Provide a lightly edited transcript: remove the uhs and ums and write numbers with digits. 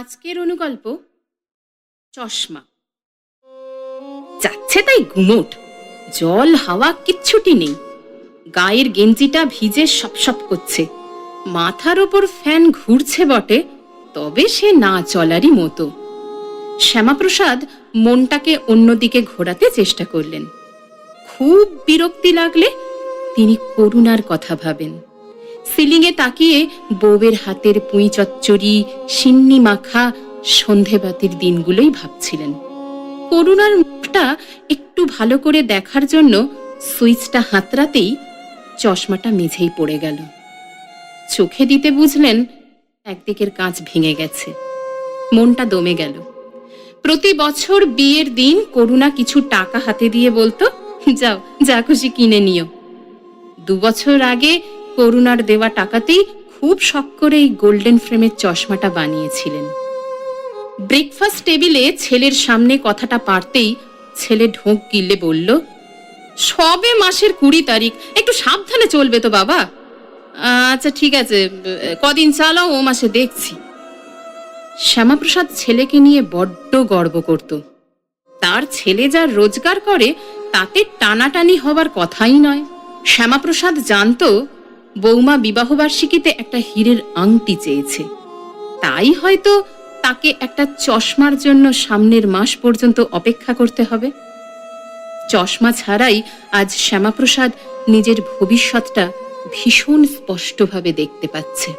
আজকের অনুগল্প চশমা। যাচ্ছে তাই গুমোট, জল হাওয়া কিচ্ছুটি নেই। গায়ের গেঞ্জিটা ভিজে সপসপ করছে, মাথার ওপর ফ্যান ঘুরছে বটে, তবে সে না চলারই মতো। শ্যামাপ্রসাদ মনটাকে অন্যদিকে ঘোরাতে চেষ্টা করলেন। খুব বিরক্তি লাগলে তিনি করুণার কথা ভাবেন। সিলিংয়ে তাকিয়ে বউয়ের হাতের পুঁই চচ্চড়ি, সিন্নি মাখা সন্ধেবাতির দিনগুলোই ভাবছিলেন। করুণার মুখটা একটু ভালো করে দেখার জন্য সুইচটা হাতড়াতেই চশমাটা মেঝেই পড়ে গেল। চোখে দিতে বুঝলেন একদিকের কাঁচ ভেঙে গেছে। মনটা দমে গেল। প্রতি বছর বিয়ের দিন করুণা কিছু টাকা হাতে দিয়ে বলতো, যাও যা খুশি কিনে নিও। 2 বছর আগে করুণার দেওয়া টাকাতেই খুব শখ করে এই গোল্ডেন ফ্রেমের চশমাটা বানিয়েছিলেন। ব্রেকফাস্ট টেবিলে ছেলের সামনে কথাটা পারতেই ছেলে ঢোক গিলে বলল, সবে মাসের 20 তারিখ, একটু সাবধানে চলবে তো বাবা। আচ্ছা ঠিক আছে, কদিন চালাও, ও মাসে দেখছি। শ্যামাপ্রসাদ ছেলেকে নিয়ে বড্ড গর্ব করত। তার ছেলে যা রোজগার করে তাতে টানাটানি হবার কথাই নয়। শ্যামাপ্রসাদ জানত বৌমা বিবাহবার্ষিকীতে একটা হীরের আংটি চেয়েছে, তাই হয়তো তাকে একটা চশমার জন্য সামনের মাস পর্যন্ত অপেক্ষা করতে হবে। চশমা ছাড়াই আজ শ্যামাপ্রসাদ নিজের ভবিষ্যৎটা ভীষণ স্পষ্টভাবে দেখতে পাচ্ছে।